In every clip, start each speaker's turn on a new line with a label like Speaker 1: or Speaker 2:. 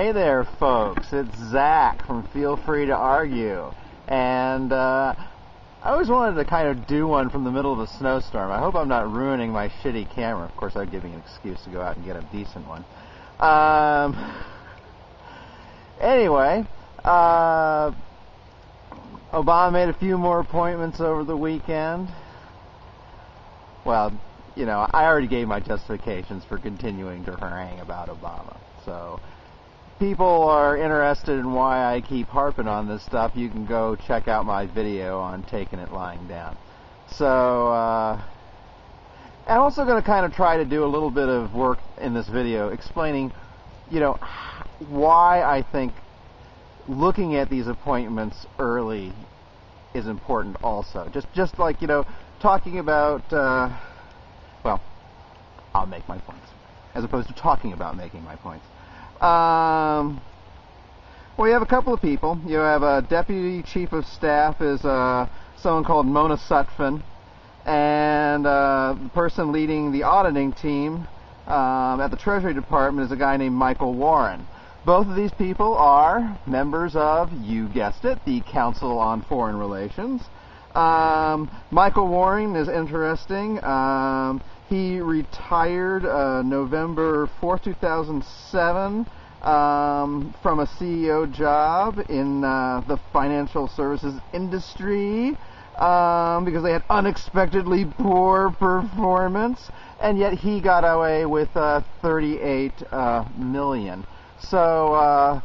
Speaker 1: Hey there, folks. It's Zach from Feel Free to Argue. And I always wanted to kind of do one from the middle of a snowstorm. I hope I'm not ruining my shitty camera. Of course, I'd give me an excuse to go out and get a decent one. Anyway, Obama made a few more appointments over the weekend. Well, you know, I already gave my justifications for continuing to harangue about Obama. So, people are interested in why I keep harping on this stuff, you can go check out my video on taking it lying down. So, I'm also going to kind of try to do a little bit of work in this video explaining, you know, why I think looking at these appointments early is important also. Just like, you know, talking about, well, I'll make my points, as opposed to talking about making my points. Well, you have a couple of people. You have a deputy chief of staff is someone called Mona Sutphen, and the person leading the auditing team at the Treasury Department is a guy named Michael Warren. Both of these people are members of, you guessed it, the Council on Foreign Relations. Michael Warren is interesting. He retired November 4th, 2007 from a CEO job in the financial services industry because they had unexpectedly poor performance, and yet he got away with $38 million. So,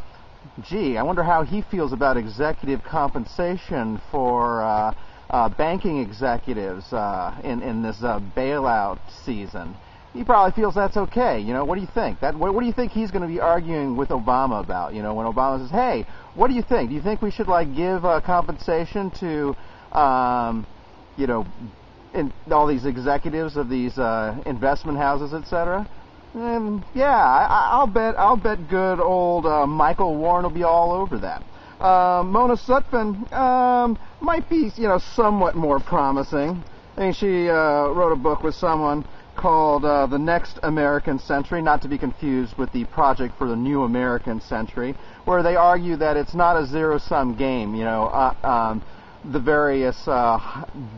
Speaker 1: gee, I wonder how he feels about executive compensation for banking executives in this bailout season. He probably feels that's okay. You know, what do you think? What do you think he's going to be arguing with Obama about? You know, when Obama says, "Hey, what do you think? Do you think we should give compensation to, you know, all these executives of these investment houses, etc.?" Yeah, I'll bet good old Michael Warren will be all over that. Mona Sutphen might be, you know, somewhat more promising. I mean, she wrote a book with someone called The Next American Century, not to be confused with the Project for the New American Century, where they argue that it's not a zero-sum game. You know, the various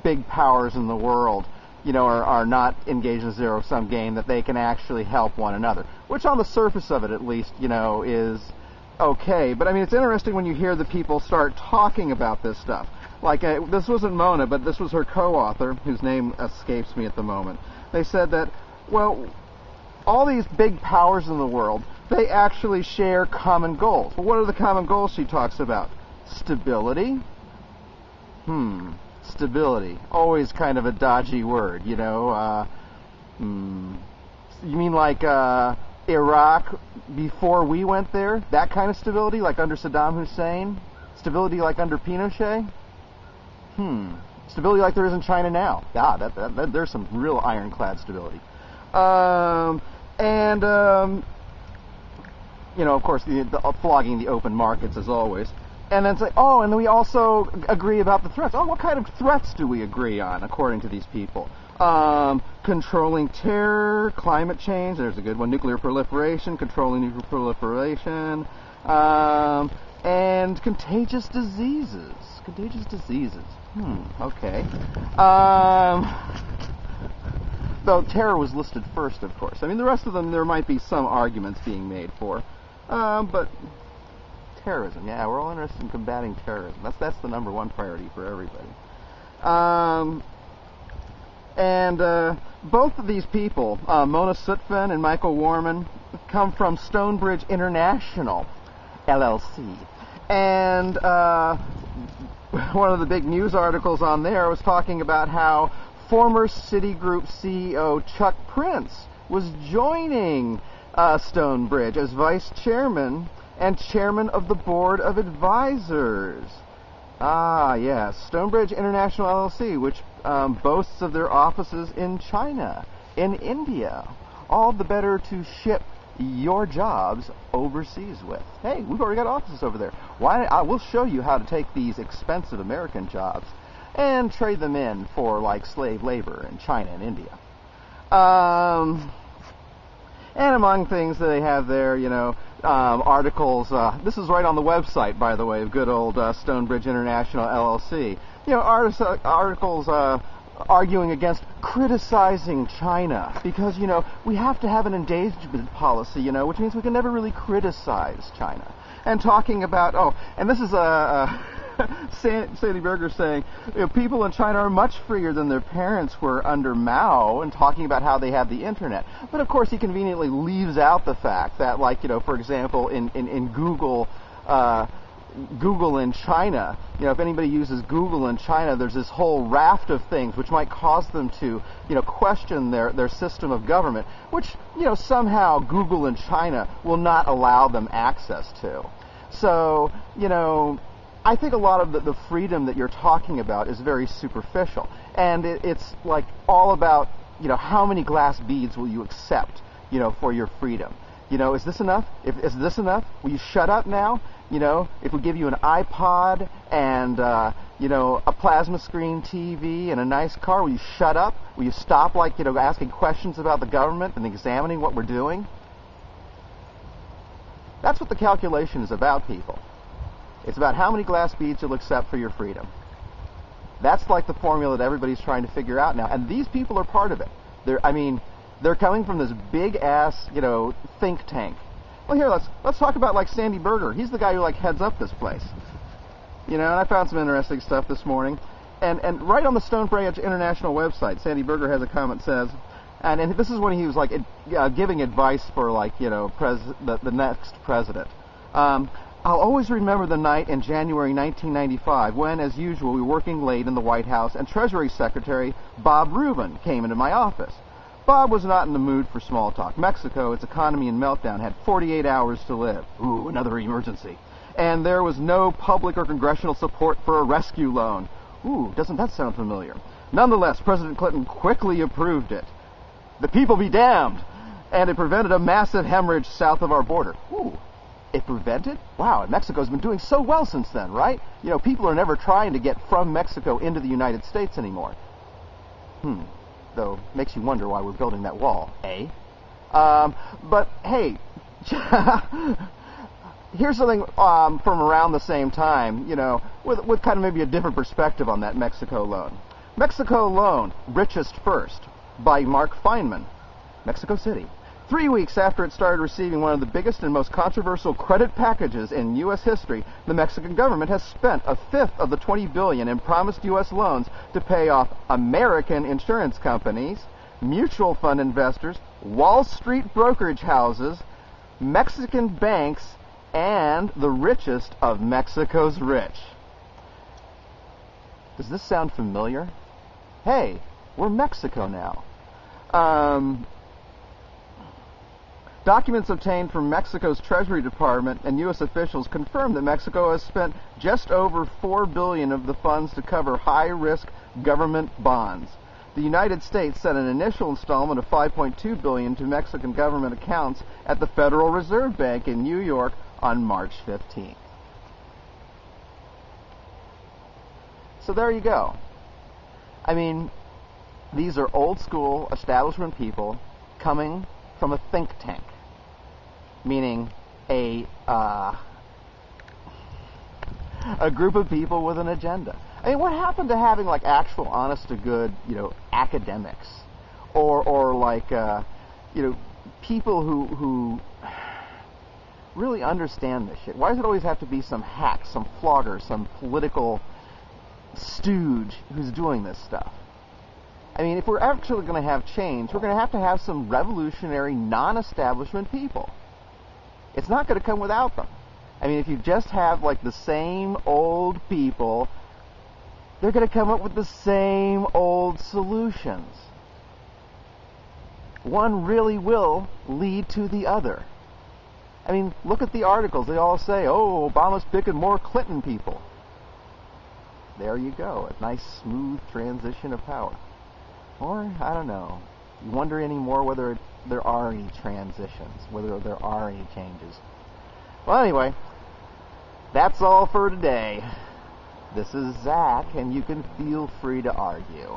Speaker 1: big powers in the world, you know, are not engaged in a zero-sum game, that they can actually help one another, which on the surface of it, at least, you know, is okay. But I mean, it's interesting when you hear the people start talking about this stuff. Like, this wasn't Mona, but this was her co-author, whose name escapes me at the moment. They said that, well, all these big powers in the world, they actually share common goals. Well, what are the common goals she talks about? Stability? Stability. Always kind of a dodgy word, you know. You mean like Iraq before we went there? That kind of stability, like under Saddam Hussein? Stability like under Pinochet? Stability like there is in China now. There's some real ironclad stability. You know, of course, the flogging the open markets as always. And then say, oh, and then we also agree about the threats. Oh, what kind of threats do we agree on, according to these people? Controlling terror, climate change, there's a good one, nuclear proliferation, controlling nuclear proliferation, and contagious diseases. Contagious diseases. Okay. Though terror was listed first, of course. I mean, the rest of them, there might be some arguments being made for. But terrorism, yeah, we're all interested in combating terrorism. That's the number one priority for everybody. Both of these people, Mona Sutphen and Michael Warren, come from Stonebridge International L.L.C. And one of the big news articles on there was talking about how former Citigroup CEO Chuck Prince was joining Stonebridge as vice chairman and chairman of the board of advisors. Ah, yes, Stonebridge International L.L.C., which boasts of their offices in China, in India, all the better to ship your jobs overseas with. Hey, we've already got offices over there. I will show you how to take these expensive American jobs and trade them in for, like, slave labor in China and India. And among things that they have there, you know, articles. This is right on the website, by the way, of good old Stonebridge International L.L.C. Articles arguing against criticizing China because, we have to have an engagement policy, which means we can never really criticize China. And talking about, and this is Sandy Berger saying, people in China are much freer than their parents were under Mao, and talking about how they have the internet. But of course, he conveniently leaves out the fact that, for example, in Google in China, if anybody uses Google in China, there's this whole raft of things which might cause them to, question their system of government, which, somehow Google in China will not allow them access to. So, I think a lot of the freedom that you're talking about is very superficial, and it's all about, how many glass beads will you accept, for your freedom? Is this enough? Is this enough? Will you shut up now? If we give you an iPod and, a plasma screen TV and a nice car, will you shut up? Will you stop, asking questions about the government and examining what we're doing? That's what the calculation is about, people. It's about how many glass beads you'll accept for your freedom. That's the formula that everybody's trying to figure out now, and these people are part of it. They're coming from this big-ass, think tank. Well, here, let's talk about, Sandy Berger. He's the guy who, heads up this place. And I found some interesting stuff this morning. And right on the Stonebridge International website, Sandy Berger has a comment says, and this is when he was, giving advice for, the next president. I'll always remember the night in January 1995 when, as usual, we were working late in the White House and Treasury Secretary Bob Rubin came into my office. Bob was not in the mood for small talk. Mexico, its economy in meltdown, had 48 hours to live. Ooh, another emergency. And there was no public or congressional support for a rescue loan. Ooh, doesn't that sound familiar? Nonetheless, President Clinton quickly approved it. The people be damned! And it prevented a massive hemorrhage south of our border. Ooh. It prevented? Wow, Mexico's been doing so well since then, right? People are never trying to get from Mexico into the United States anymore. Though, makes you wonder why we're building that wall, eh? But, hey, here's something from around the same time, with kind of maybe a different perspective on that Mexico loan. Mexico Loan, Richest First, by Mark Feynman, Mexico City. 3 weeks after it started receiving one of the biggest and most controversial credit packages in U.S. history, the Mexican government has spent a fifth of the $20 billion in promised U.S. loans to pay off American insurance companies, mutual fund investors, Wall Street brokerage houses, Mexican banks, and the richest of Mexico's rich. Does this sound familiar? Hey, we're Mexico now. Documents obtained from Mexico's Treasury Department and U.S. officials confirm that Mexico has spent just over $4 billion of the funds to cover high-risk government bonds. The United States sent an initial installment of $5.2 billion to Mexican government accounts at the Federal Reserve Bank in New York on March 15th. So there you go. These are old-school establishment people coming from a think tank, meaning a group of people with an agenda. What happened to having actual, honest-to-good, academics, or people who really understand this shit? Why does it always have to be some hack, some flogger, some political stooge who's doing this stuff? If we're actually going to have change, we're going to have some revolutionary, non-establishment people. It's not going to come without them. If you just have, the same old people, they're going to come up with the same old solutions. One really will lead to the other. Look at the articles. They all say, oh, Obama's picking more Clinton people. There you go. A nice, smooth transition of power. Or, I don't know, you wonder anymore whether there are any transitions, whether there are any changes. Well, anyway, that's all for today. This is Zach, and you can feel free to argue.